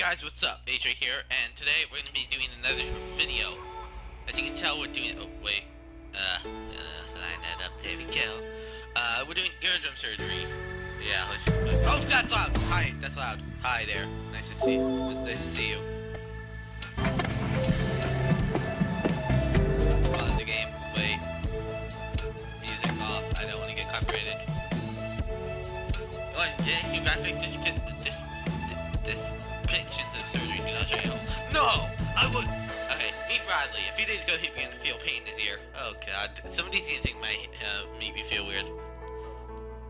guys, what's up? AJ here, and today we're going to be doing another video. As you can tell, we're doing... Oh, wait. Line that up. There we go. We're doing eardrum surgery. Yeah, let's... Oh, that's loud! Hi, that's loud. Hi there. Nice to see you. It's nice to see you. Pause the game. Wait. Music off. I don't want to get copyrighted. What? You graphic depictions of surgery do not show. No! I would... Okay, meet Bradley. A few days ago, he began to feel pain in his ear. Oh god. Some of these things might make me feel weird.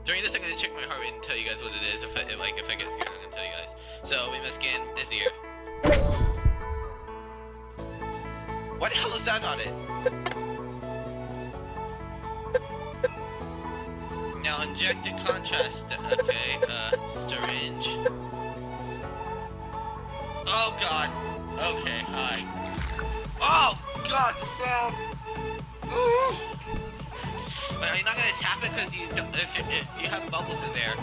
During this, I'm gonna check my heart rate and tell you guys what it is. If I get scared, I'm gonna tell you guys. So, we must scan his ear. What the hell is that on it? Now, inject the contrast. Okay, syringe. Oh god. Okay, hi. Oh god, the sound. Ooh. But are you not gonna tap it because if you have bubbles in there,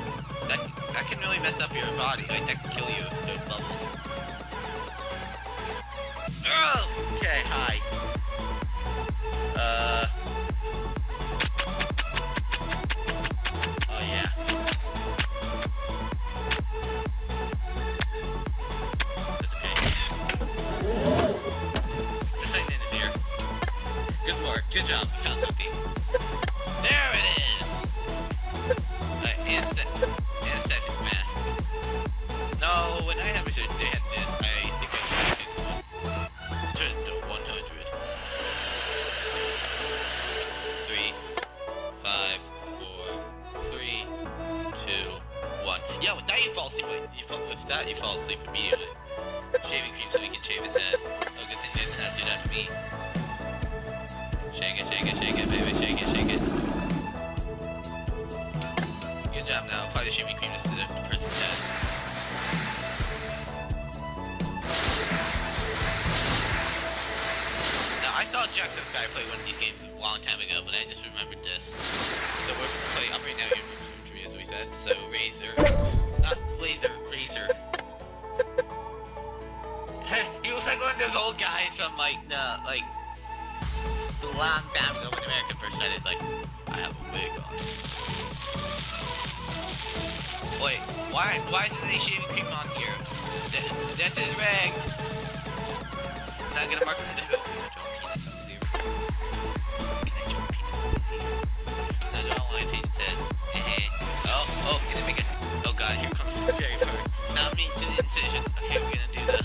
that can really mess up your body. Like that can kill you if there's bubbles. Oh, okay, hi. Oh yeah. Good job, we found something. There it is! Anesthetic mask. No, when I had research they had this, I think I was going to 100. 3, 5, 4, 3, 2, 1. Yeah, with that you fall asleep. With that you fall asleep immediately. Shaving cream so we can shave his head. Oh, good thing they didn't have to do that to me. Shake it, baby, shake it. Good job now. Apply the shaving cream to the person's head. Now, I saw Jacksepticeye play one of these games a long time ago, but I just remembered this. So we're playing up right now, as we said. So, Razor. Not Laser, Razor. He looks like one of those old guys from, like, the long time ago when American first started, like, I have a wig on. Wait, why isn't they shaving cream on here? This is rigged! I'm not gonna mark him to who. No, I don't want to change his head. Oh, gonna make it. Oh god, here comes the scary part. Now me to the incision. Okay, we're gonna do the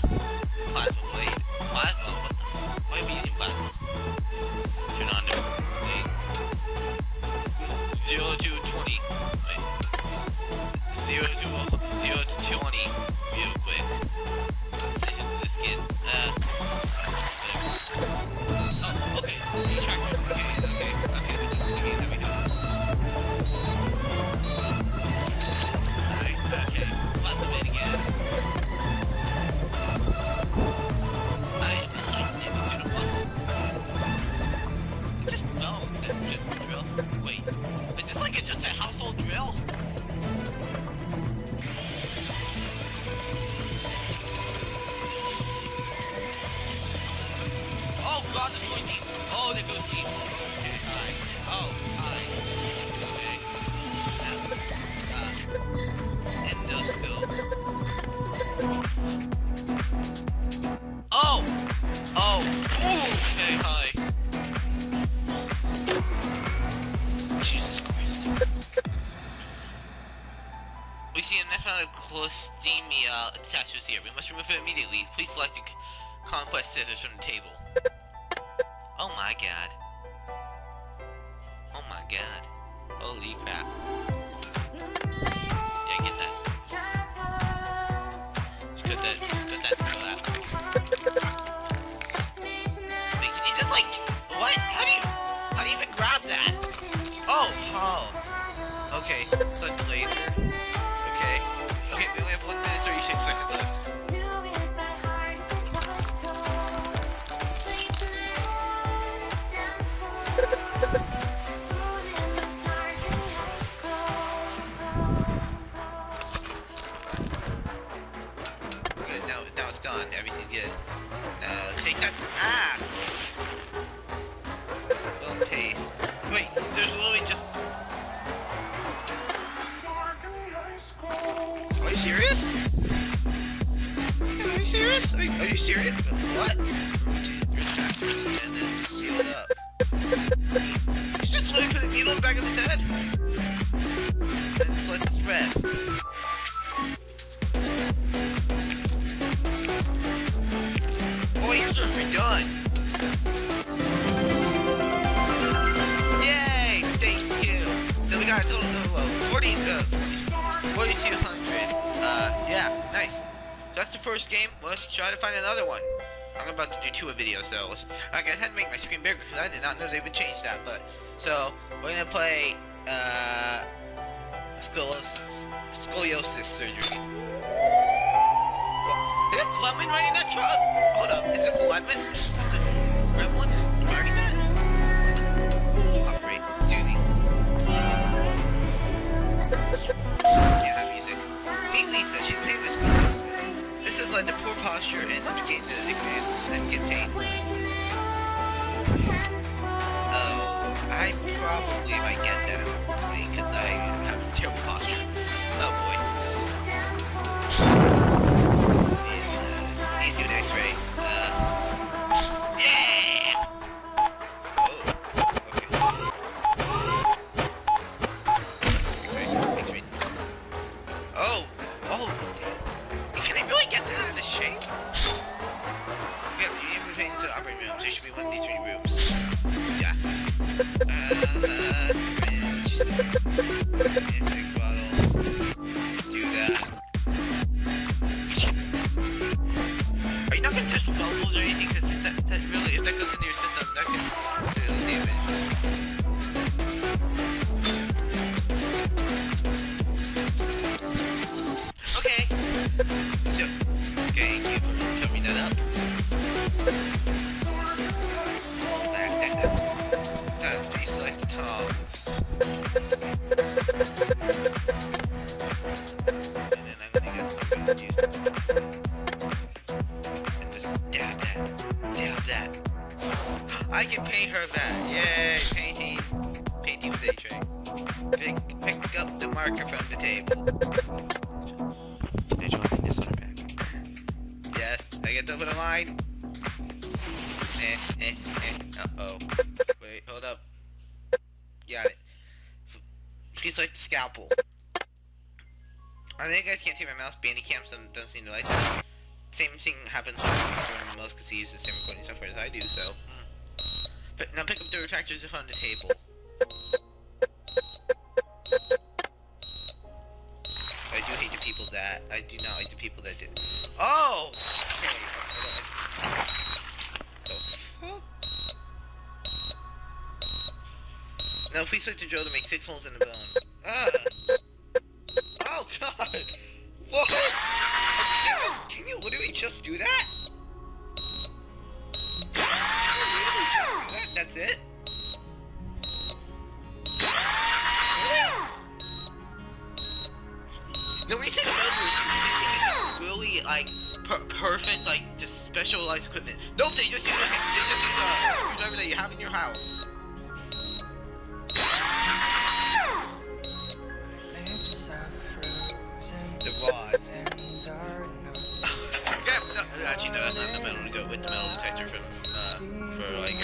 plasma blade. Plasma? What the? Why are we using plasma? Turn on the wait. 0 to 20. Wait. 0 to 20 real quick. Incision to the skin. Oh, okay. Retractors. Okay. There we go. Alright, okay. Plasma blade again. Drill. Wait, is this like just a household drill? Oh god, this is going deep. Oh, there goes deep. Okay, hi. Oh, hi. Okay. Endoscope. Oh! Oh! Ooh! Okay, hi. We see a nephroclostemia attached to his ear. We must remove it immediately. Please select the complex scissors from the table. Oh my god. Oh my god. Holy crap. Yeah, get that. Just cut that to go out. Wait, can you just like... What? How do you even grab that? Oh! Okay, so it's laser. Okay, we only have 1 minute 36 seconds left. Okay, now gone. Everything's good. Take that. Ah! Don't paste. Wait, there's literally just... Are you serious? Are you serious? Are you serious? What? And then seal it up. You just literally put a needle in the back of his head. And just let it spread. Oh, yours are redone. Yay! Thank you. So we got a total of 4,200. Yeah, nice. That's the first game. Let's try to find another one. I'm about to do 2 a video, so I had to make my screen bigger because I did not know they would change that. But so we're gonna play scoliosis surgery. Is it Lemon riding that truck? Hold up, is it Lemon? Is it Gremlin riding that? Operate, Susie. Can't have music. Meet Lisa, she's paid with scoliosis. This has led to poor posture and indicating the advance and get pain. Oh, I probably might get that because I have terrible posture. Oh boy. Need to do an x-ray. Yeah! Oh, okay. X-ray. Oh! Can I really get that out of shape? Yeah, you need to move into the operating room. There should be one of these 3 rooms. Yeah. Insect bottle. Do that. Are you not gonna touch bubbles or anything? Because that really, if that goes into your system, that can do damage. Okay. So, thank you for covering that up. Deselect the tongs. And then I'm gonna get something to use. And just dab that. I can paint her back. Yay, painting with A-Tray. Pick up the marker from the table. This one back. Yes, I get to put a line. Uh-oh. Wait, hold up. Got it. Please select the scalpel. I know you guys can't see my mouse. Bandicam doesn't seem to like that. Same thing happens when most because he uses the same recording software as I do, so. But now pick up the retractors on the table. I do hate the people that... I do not like the people that did... Oh! Okay. Oh. Now please select the drill to make 6 holes in the bone. Oh god! What? Can you literally just do that? That's it? No, when you say the metal boots, you think it's really, like, perfect, like, just specialized equipment. Nope, they just use a screwdriver that you have in your house. The rod. Yeah, no, actually, no, that's not the metal to go with the metal detector for, like,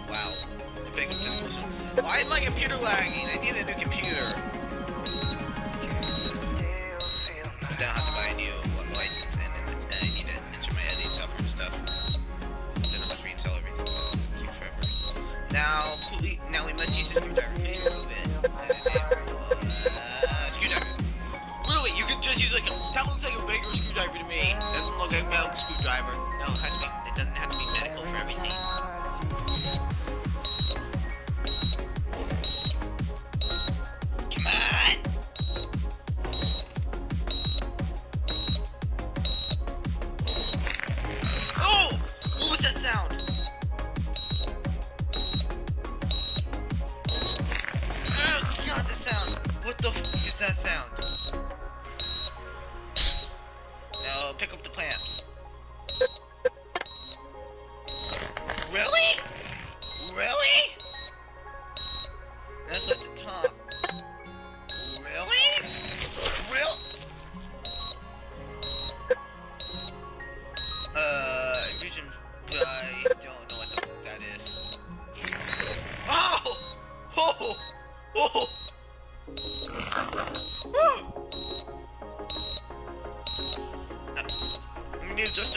wow. The big disclosure. Why is my computer lagging? I need a new computer. Then I'll have to buy a new license and I need to enter my editing software and stuff. Then I'll have to reinstall everything. It'll take forever. Now we must use the screwdriver. Please remove it. Screwdriver. Really? You can just use like that looks like a regular screwdriver to me. Doesn't look like a metal screwdriver. No, it doesn't have to be medical for everything. What the f is that sound?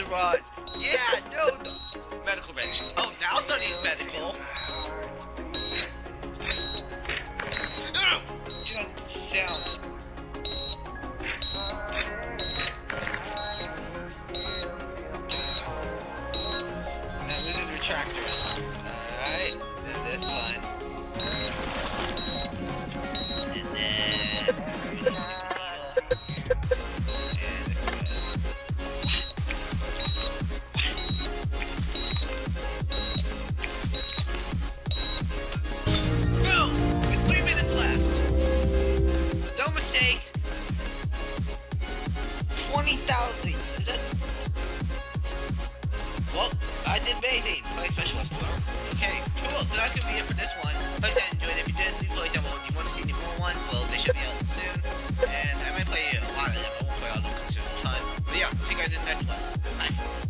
rods. Yeah, no, medical wrench. Oh, now it's not even medical. No! Do not sound. Now these are the retractors. Alright, then this one. And then boom! With 3 minutes left. No mistakes. 20,000. Is it? Well, I did amazing. Play specialist. Okay, cool. So that's gonna be it for this one. Hope you guys enjoyed it. If you did, leave a like down below. If you want to see any more ones, well, they should be out soon. And I might play a lot of them. I won't play all of them because it's time. But yeah, see you guys in the next one. Bye.